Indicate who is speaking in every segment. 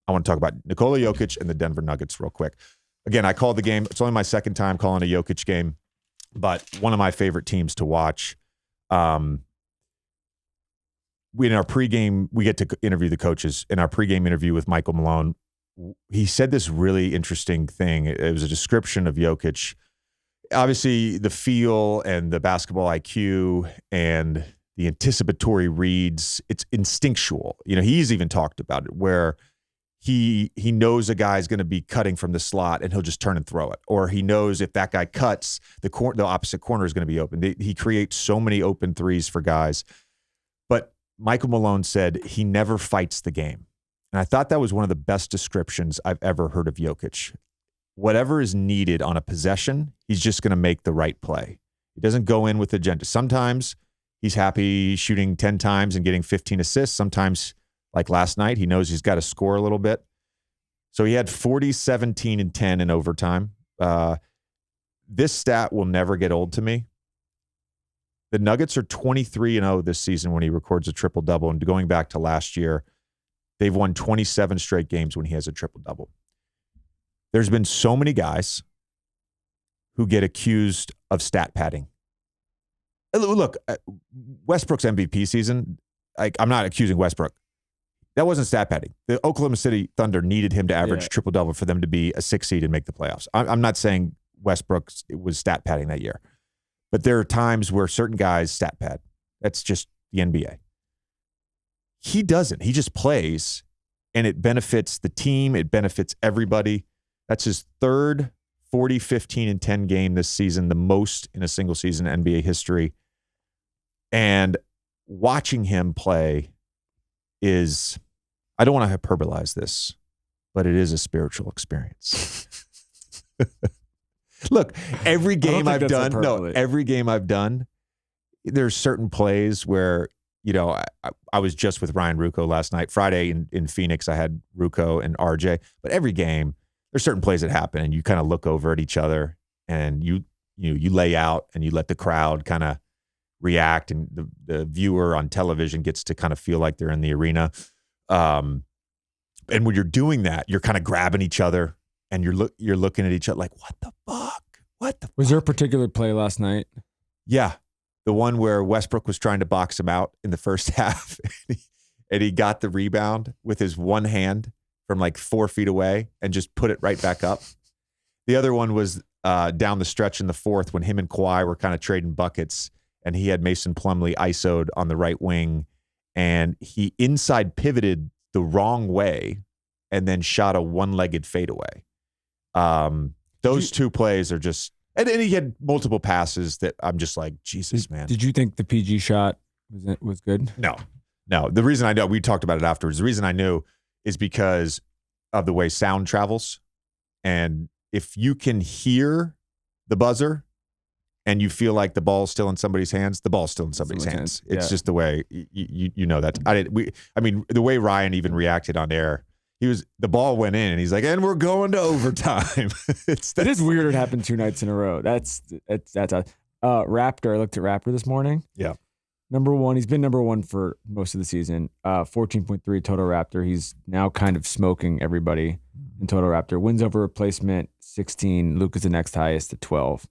Speaker 1: I want to talk about Nikola Jokic and the Denver Nuggets real quick. Again, I called the game. It's only my second time calling a Jokic game, but one of my favorite teams to watch. In our pregame, we get to interview the coaches. In our pregame interview with Michael Malone, he said this really interesting thing. It was a description of Jokic. Obviously, the feel and the basketball IQ and the anticipatory reads, it's instinctual. He's even talked about it where he knows a guy's going to be cutting from the slot and he'll just turn and throw it. Or he knows if that guy cuts, the opposite corner is going to be open. He creates so many open threes for guys. But Michael Malone said he never fights the game. And I thought that was one of the best descriptions I've ever heard of Jokic. Whatever is needed on a possession, he's just going to make the right play. He doesn't go in with agenda. Sometimes he's happy shooting 10 times and getting 15 assists. Sometimes, like last night, he knows he's got to score a little bit. So he had 40, 17, and 10 in overtime. This stat will never get old to me. The Nuggets are 23-0 this season when he records a triple-double. And going back to last year, they've won 27 straight games when he has a triple-double. There's been so many guys who get accused of stat padding. Look, Westbrook's MVP season, I'm not accusing Westbrook. That wasn't stat padding. The Oklahoma City Thunder needed him to average triple-double for them to be a 6 seed and make the playoffs. I'm not saying Westbrook was stat padding that year. But there are times where certain guys stat pad. That's just the NBA. He doesn't. He just plays, and it benefits the team. It benefits everybody. That's his third 40, 15, and 10 game this season, the most in a single season in NBA history. And watching him play is, I don't want to hyperbolize this, but it is a spiritual experience. Look, every game I've done, there's certain plays where, I was just with Ryan Rucco last night. Friday in Phoenix, I had Rucco and RJ. But every game, there's certain plays that happen, and you kind of look over at each other, and you lay out, and you let the crowd kind of react, and the viewer on television gets to kind of feel like they're in the arena. And when you're doing that, you're kind of grabbing each other, and you're looking at each other like, what the fuck?
Speaker 2: Was there a particular play last night?
Speaker 1: Yeah. The one where Westbrook was trying to box him out in the first half, and he got the rebound with his one hand from like 4 feet away and just put it right back up. The other one was down the stretch in the fourth when him and Kawhi were kind of trading buckets, and he had Mason Plumlee ISO'd on the right wing, and he inside pivoted the wrong way and then shot a one-legged fadeaway. Those two plays are just, and he had multiple passes that I'm just like, Jesus, man.
Speaker 2: Did you think the PG shot was good?
Speaker 1: No. The reason I know, we talked about it afterwards. The reason I knew is because of the way sound travels. And if you can hear the buzzer and you feel like the ball's still in somebody's hands, the ball's still in somebody's hands. It's just the way you know that. I mean, the way Ryan even reacted on air, the ball went in and he's like, and we're going to overtime. It
Speaker 2: is weird it happened 2 nights in a row. That's Raptor. I looked at Raptor this morning.
Speaker 1: Yeah.
Speaker 2: Number one, he's been number one for most of the season. 14.3 total Raptor. He's now kind of smoking everybody in total Raptor. Wins over replacement, 16. Luke is the next highest at 12.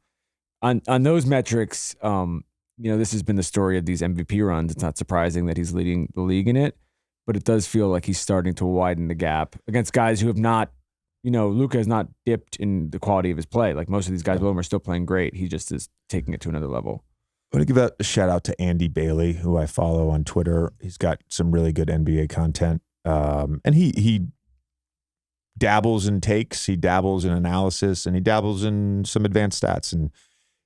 Speaker 2: On those metrics, this has been the story of these MVP runs. It's not surprising that he's leading the league in it, but it does feel like he's starting to widen the gap against guys who have not, Luka has not dipped in the quality of his play. Like most of these guys below him are still playing great. He just is taking it to another level.
Speaker 1: I want to give a shout out to Andy Bailey, who I follow on Twitter. He's got some really good NBA content. And he dabbles in takes, he dabbles in analysis, and he dabbles in some advanced stats. And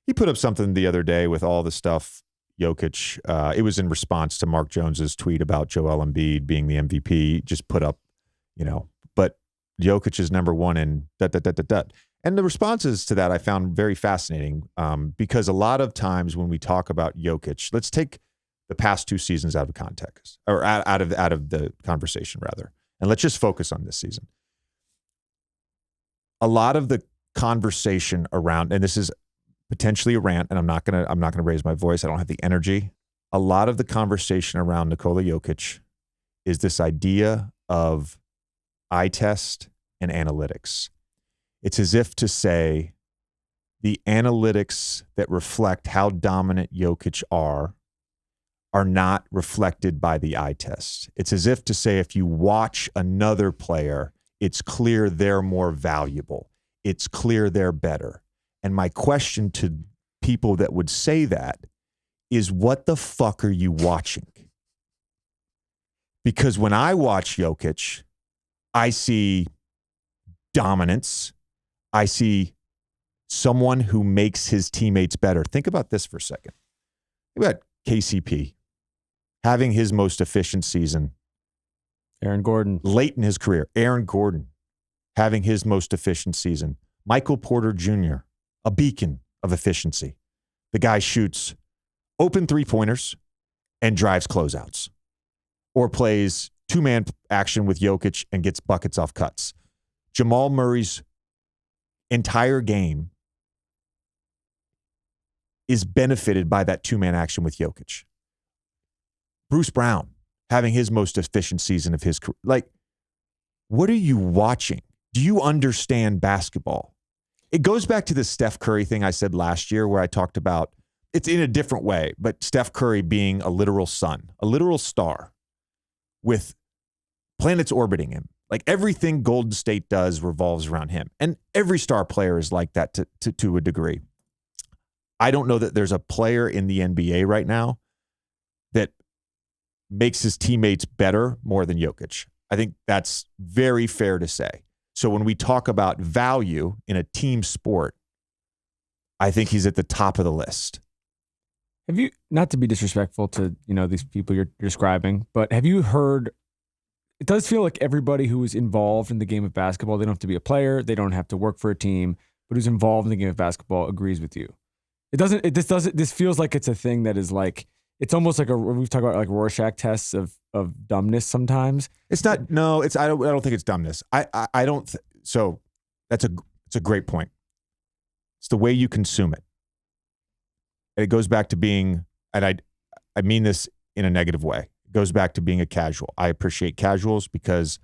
Speaker 1: he put up something the other day with all the stuff Jokic. It was in response to Mark Jones's tweet about Joel Embiid being the MVP. Just put up, but Jokic is number one in . And the responses to that I found very fascinating because a lot of times when we talk about Jokic, let's take the past 2 seasons out of context, or out of the conversation rather, and let's just focus on this season. A lot of the conversation around, and this is potentially a rant, and I'm not gonna raise my voice. I don't have the energy. A lot of the conversation around Nikola Jokic is this idea of eye test and analytics. It's as if to say the analytics that reflect how dominant Jokic are not reflected by the eye test. It's as if to say if you watch another player, it's clear they're more valuable. It's clear they're better. And my question to people that would say that is, what the fuck are you watching? Because when I watch Jokic, I see dominance. I see someone who makes his teammates better. Think about this for a second. Think about KCP having his most efficient season.
Speaker 2: Aaron Gordon.
Speaker 1: Late in his career. Aaron Gordon having his most efficient season. Michael Porter Jr., a beacon of efficiency. The guy shoots open three-pointers and drives closeouts, or plays two-man action with Jokic and gets buckets off cuts. Jamal Murray's entire game is benefited by that two-man action with Jokic. Bruce Brown having his most efficient season of his career. Like, what are you watching? Do you understand basketball? It goes back to the Steph Curry thing I said last year where I talked about, it's in a different way, but Steph Curry being a literal sun, a literal star with planets orbiting him. Like, everything Golden State does revolves around him. And every star player is like that to a degree. I don't know that there's a player in the NBA right now that makes his teammates better more than Jokic. I think that's very fair to say. So when we talk about value in a team sport, I think he's at the top of the list.
Speaker 2: Have you, not to be disrespectful to, these people you're describing, but have you heard, it does feel like everybody who is involved in the game of basketball, they don't have to be a player, they don't have to work for a team, but who's involved in the game of basketball agrees with you. This feels like it's a thing that is like, it's almost like we've talked about like Rorschach tests of dumbness sometimes.
Speaker 1: It's not, no, I don't think it's dumbness. So it's a great point. It's the way you consume it. And it goes back to being, and I mean this in a negative way. It goes back to being a casual. I appreciate casuals because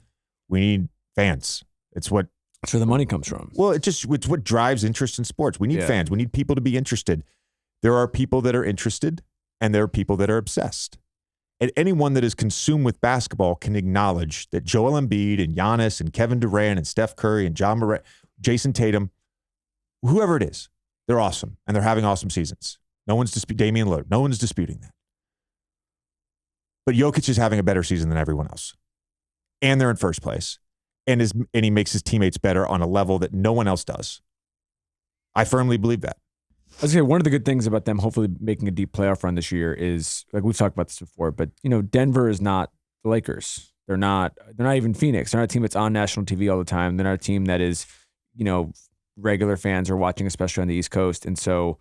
Speaker 1: we need fans. It's where
Speaker 2: the money comes from.
Speaker 1: Well, it's what drives interest in sports. We need fans. We need people to be interested. There are people that are interested, and there are people that are obsessed. And anyone that is consumed with basketball can acknowledge that Joel Embiid and Giannis and Kevin Durant and Steph Curry and John Morant, Jason Tatum, whoever it is, they're awesome, and they're having awesome seasons. No one's Damian Lillard. No one's disputing that. But Jokic is having a better season than everyone else. And they're in first place. And he makes his teammates better on a level that no one else does. I firmly believe that.
Speaker 2: I was going to say, one of the good things about them hopefully making a deep playoff run this year is, like we've talked about this before, but Denver is not the Lakers. They're not even Phoenix. They're not a team that's on national TV all the time. They're not a team that is, regular fans are watching, especially on the East Coast. And so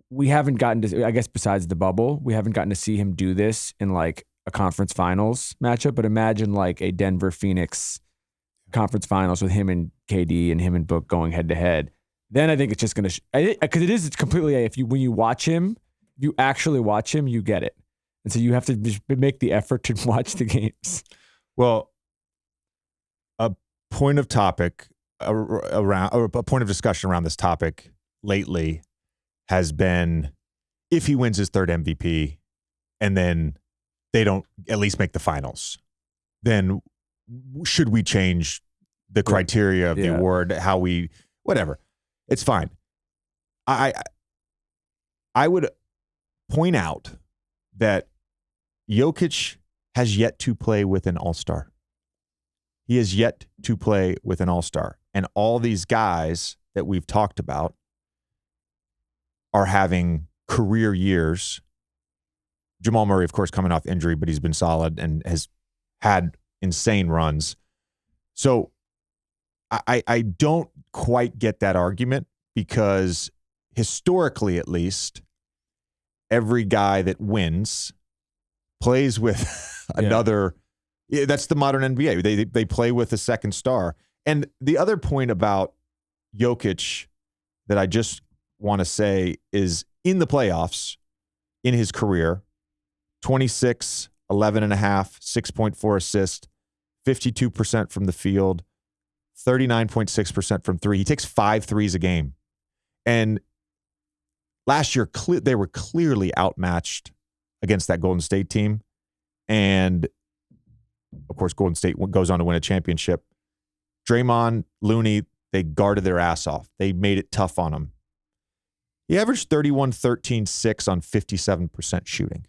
Speaker 2: we haven't gotten to, I guess besides the bubble, we haven't gotten to see him do this in like a conference finals matchup. But imagine like a Denver Phoenix conference finals with him and KD and him and Book going head to head. Then I think it's just going to, because it's completely, when you watch him, if you actually watch him, you get it. And so you have to just make the effort to watch the games.
Speaker 1: Well, a point of topic around, or a point of discussion around this topic lately has been, if he wins his third MVP and then they don't at least make the finals, then should we change the criteria of the award, whatever. It's fine. I would point out that Jokic has yet to play with an all-star. He has yet to play with an all-star. And all these guys that we've talked about are having career years. Jamal Murray, of course, coming off injury, but he's been solid and has had insane runs. So I don't quite get that argument, because historically, at least, every guy that wins plays with another. Yeah, that's the modern NBA. They play with a second star. And the other point about Jokic that I just want to say is, in the playoffs, in his career, 26, 11.5, 6.4 assists, 52% from the field, 39.6% from three. He takes 5 threes a game. And last year, they were clearly outmatched against that Golden State team. And, of course, Golden State goes on to win a championship. Draymond, Looney, they guarded their ass off. They made it tough on him. He averaged 31, 13, 6 on 57% shooting.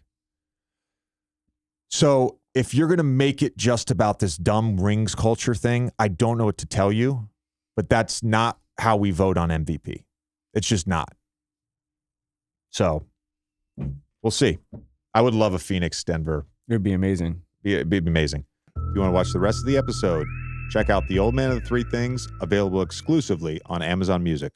Speaker 1: So if you're going to make it just about this dumb rings culture thing, I don't know what to tell you, but that's not how we vote on MVP. It's just not. So we'll see. I would love a Phoenix-Denver.
Speaker 2: It would be amazing.
Speaker 1: It'd be amazing. If you want to watch the rest of the episode, check out The Old Man of the Three Things, available exclusively on Amazon Music.